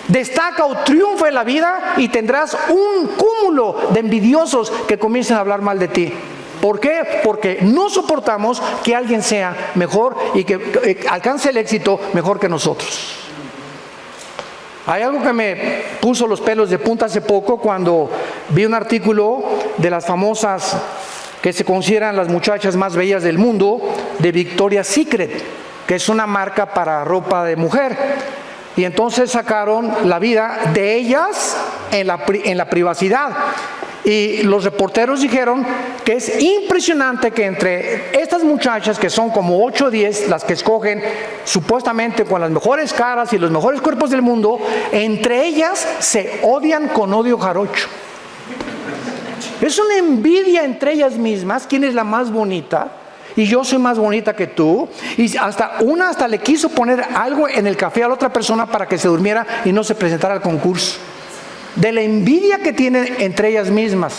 Destaca o triunfa en la vida y tendrás un cúmulo de envidiosos que comiencen a hablar mal de ti. ¿Por qué? Porque no soportamos que alguien sea mejor y que alcance el éxito mejor que nosotros. Hay algo que me puso los pelos de punta hace poco cuando vi un artículo de las famosas que se consideran las muchachas más bellas del mundo, de Victoria's Secret, que es una marca para ropa de mujer. Y entonces sacaron la vida de ellas en la privacidad. Y los reporteros dijeron que es impresionante que entre estas muchachas, que son como 8 o 10, las que escogen supuestamente con las mejores caras y los mejores cuerpos del mundo, entre ellas se odian con odio jarocho. Es una envidia entre ellas mismas, quién es la más bonita. Y yo soy más bonita que tú. Y hasta le quiso poner algo en el café a la otra persona para que se durmiera y no se presentara al concurso. De la envidia que tienen entre ellas mismas.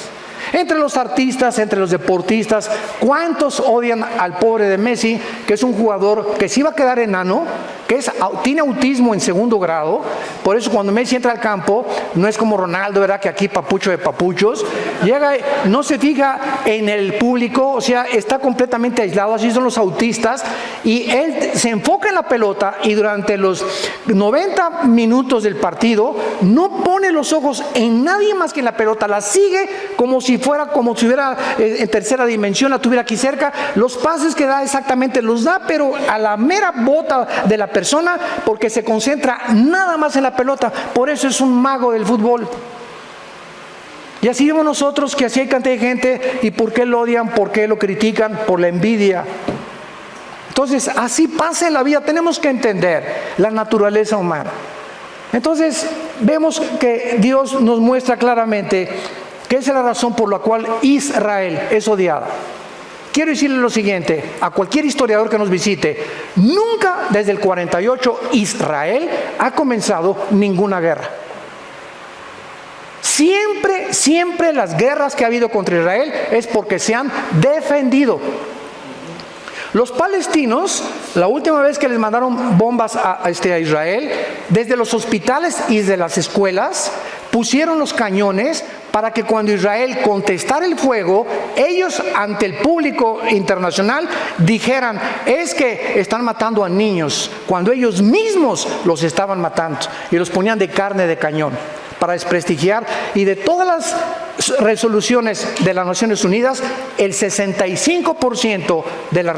Entre los artistas, entre los deportistas, ¿cuántos odian al pobre de Messi, que es un jugador que sí va a quedar enano, que tiene autismo en 2º grado? Por eso cuando Messi entra al campo, no es como Ronaldo, ¿verdad?, que aquí papucho de papuchos, llega, no se fija en el público, o sea, está completamente aislado. Así son los autistas, y él se enfoca en la pelota y durante los 90 minutos del partido no pone los ojos en nadie más que en la pelota, la sigue como si fuera como si hubiera en tercera dimensión, la tuviera aquí cerca. Los pases que da exactamente los da, pero a la mera bota de la persona, porque se concentra nada más en la pelota. Por eso es un mago del fútbol. Y así vemos nosotros que así hay cantidad de gente. ¿Y por qué lo odian? ¿Por qué lo critican? Por la envidia. Entonces, así pasa en la vida. Tenemos que entender la naturaleza humana. Entonces, vemos que Dios nos muestra claramente que esa es la razón por la cual Israel es odiada. Quiero decirle lo siguiente, a cualquier historiador que nos visite, nunca desde el 48 Israel ha comenzado ninguna guerra. Siempre las guerras que ha habido contra Israel es porque se han defendido. Los palestinos, la última vez que les mandaron bombas a Israel, desde los hospitales y desde las escuelas, pusieron los cañones para que cuando Israel contestara el fuego, ellos ante el público internacional dijeran, es que están matando a niños, cuando ellos mismos los estaban matando y los ponían de carne de cañón para desprestigiar. Y de todas las resoluciones de las Naciones Unidas, el 65% de las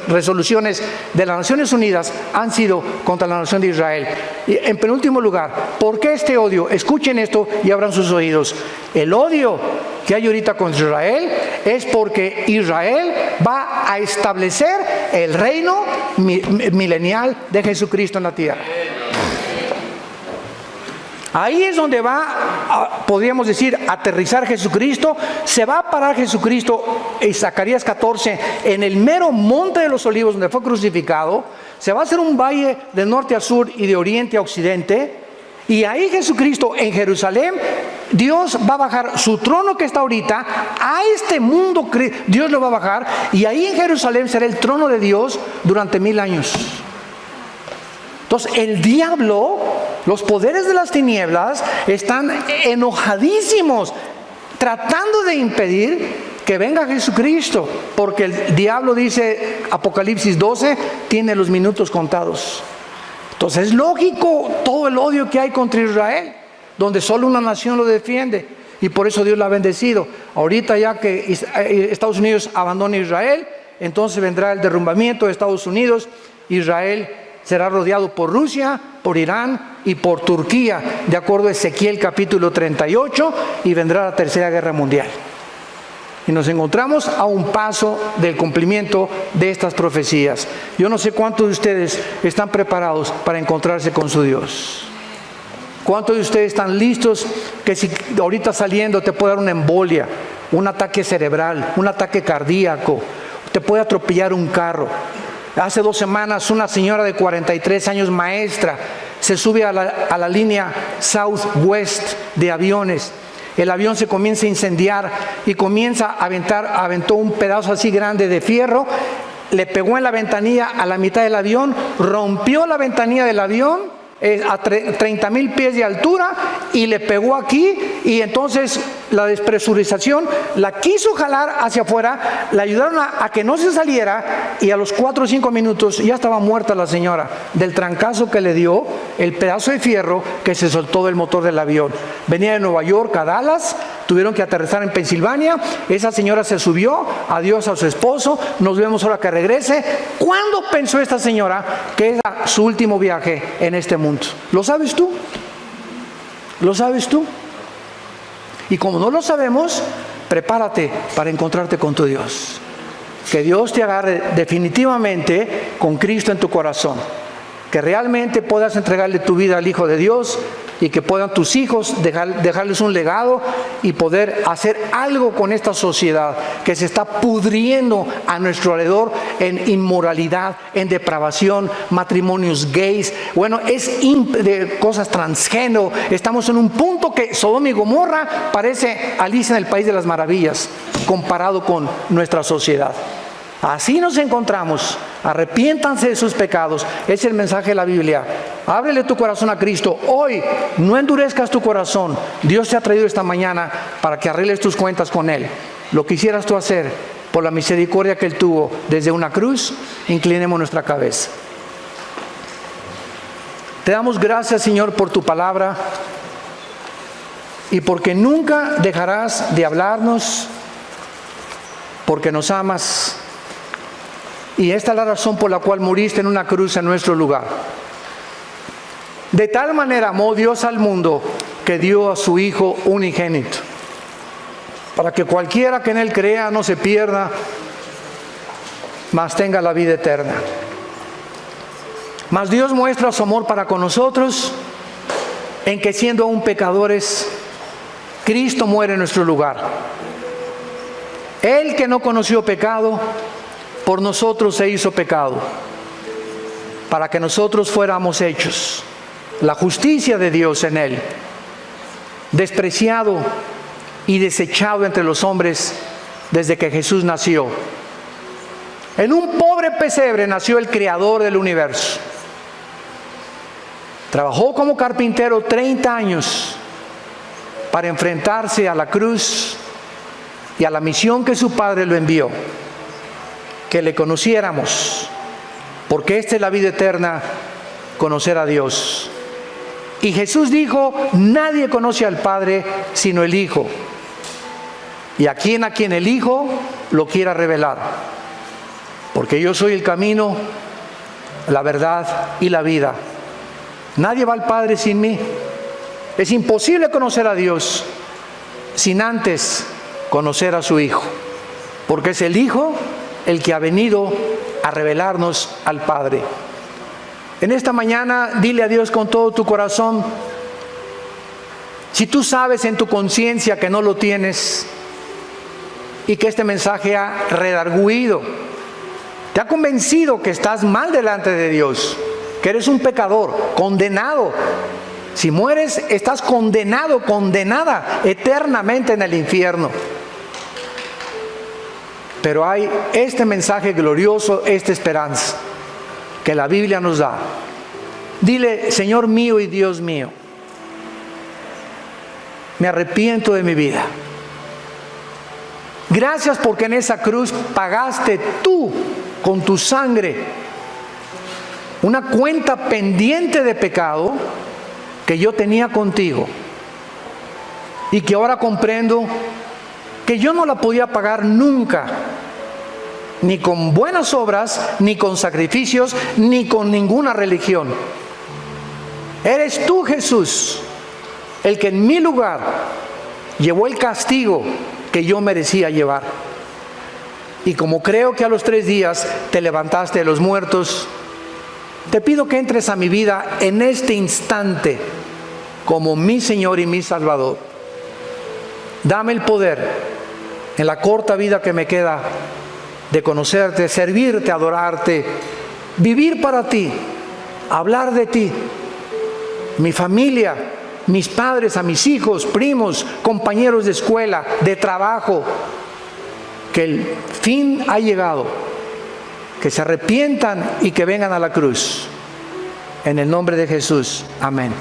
resoluciones de las Naciones Unidas han sido contra la nación de Israel. Y en penúltimo lugar, ¿por qué este odio? Escuchen esto y abran sus oídos. El odio que hay ahorita contra Israel es porque Israel va a establecer el reino milenial de Jesucristo en la tierra. Ahí es donde va, podríamos decir, aterrizar Jesucristo. Se va a parar Jesucristo en Zacarías 14, en el mero monte de los olivos donde fue crucificado. Se va a hacer un valle de norte a sur y de oriente a occidente. Y ahí Jesucristo en Jerusalén, Dios va a bajar su trono que está ahorita a este mundo. Dios lo va a bajar y ahí en Jerusalén será el trono de Dios durante 1000 años. Entonces el diablo, los poderes de las tinieblas están enojadísimos, tratando de impedir que venga Jesucristo, porque el diablo, dice Apocalipsis 12, tiene los minutos contados. Entonces es lógico todo el odio que hay contra Israel, donde solo una nación lo defiende, y por eso Dios la ha bendecido. Ahorita ya que Estados Unidos abandona Israel, entonces vendrá el derrumbamiento de Estados Unidos. Israel será rodeado por Rusia, por Irán y por Turquía, de acuerdo a Ezequiel capítulo 38, y vendrá la tercera guerra mundial. Y nos encontramos a un paso del cumplimiento de estas profecías. Yo no sé cuántos de ustedes están preparados para encontrarse con su Dios. ¿Cuántos de ustedes están listos que si ahorita saliendo te puede dar una embolia, un ataque cerebral, un ataque cardíaco, te puede atropellar un carro? Hace 2 semanas una señora de 43 años, maestra, se sube a la línea Southwest de aviones. El avión se comienza a incendiar y comienza a aventó un pedazo así grande de fierro, le pegó en la ventanilla a la mitad del avión, rompió la ventanilla del avión a 30,000 pies de altura y le pegó aquí, y entonces la despresurización la quiso jalar hacia afuera, la ayudaron a que no se saliera, y a los 4 o 5 minutos ya estaba muerta la señora del trancazo que le dio el pedazo de fierro que se soltó del motor del avión. Venía de Nueva York a Dallas, tuvieron que aterrizar en Pensilvania. Esa señora se subió, adiós a su esposo, nos vemos ahora que regrese. ¿Cuándo pensó esta señora que era su último viaje en este mundo? ¿Lo sabes tú? ¿Lo sabes tú? Y como no lo sabemos, prepárate para encontrarte con tu Dios. Que Dios te agarre definitivamente con Cristo en tu corazón. Que realmente puedas entregarle tu vida al Hijo de Dios, y que puedan tus hijos dejarles un legado y poder hacer algo con esta sociedad que se está pudriendo a nuestro alrededor en inmoralidad, en depravación, matrimonios gays, bueno, de cosas transgénero. Estamos en un punto que Sodoma y Gomorra parece Alicia en el País de las Maravillas comparado con nuestra sociedad. Así nos encontramos. Arrepiéntanse de sus pecados. Es el mensaje de la Biblia. Ábrele tu corazón a Cristo. Hoy no endurezcas tu corazón. Dios te ha traído esta mañana para que arregles tus cuentas con Él. Lo quisieras tú hacer por la misericordia que Él tuvo desde una cruz. Inclinemos nuestra cabeza. Te damos gracias, Señor, por tu palabra. y porque nunca dejarás de hablarnos, porque nos amas. Y esta es la razón por la cual muriste en una cruz en nuestro lugar. De tal manera amó Dios al mundo que dio a su Hijo unigénito, para que cualquiera que en Él crea no se pierda, mas tenga la vida eterna. Mas Dios muestra su amor para con nosotros en que, siendo aún pecadores, Cristo muere en nuestro lugar. Él, que no conoció pecado, por nosotros se hizo pecado, para que nosotros fuéramos hechos la justicia de Dios en Él. Despreciado y desechado entre los hombres desde que Jesús nació. En un pobre pesebre nació el creador del universo. Trabajó como carpintero 30 años para enfrentarse a la cruz y a la misión que su Padre lo envió: que le conociéramos, porque esta es la vida eterna, conocer a Dios. Y Jesús dijo: nadie conoce al Padre sino el Hijo, y a quien el Hijo lo quiera revelar, porque yo soy el camino, la verdad y la vida. Nadie va al Padre sin mí. Es imposible conocer a Dios sin antes conocer a su Hijo, porque es el Hijo el que ha venido a revelarnos al Padre. En esta mañana, dile a Dios con todo tu corazón. Si tú sabes en tu conciencia que no lo tienes y que este mensaje ha redarguido, te ha convencido que estás mal delante de Dios, que eres un pecador, condenado. Si mueres, estás condenado, condenada eternamente en el infierno. Pero hay este mensaje glorioso, esta esperanza que la Biblia nos da. Dile: Señor mío y Dios mío, me arrepiento de mi vida. Gracias porque en esa cruz pagaste tú con tu sangre una cuenta pendiente de pecado que yo tenía contigo, y que ahora comprendo que yo no la podía pagar nunca, ni con buenas obras, ni con sacrificios, ni con ninguna religión. Eres tú, Jesús, el que en mi lugar llevó el castigo que yo merecía llevar. Y como creo que a los 3 días te levantaste de los muertos, te pido que entres a mi vida en este instante como mi Señor y mi Salvador. Dame el poder, en la corta vida que me queda, de conocerte, servirte, adorarte, vivir para ti, hablar de ti, mi familia, mis padres, a mis hijos, primos, compañeros de escuela, de trabajo, que el fin ha llegado, que se arrepientan y que vengan a la cruz. En el nombre de Jesús. Amén.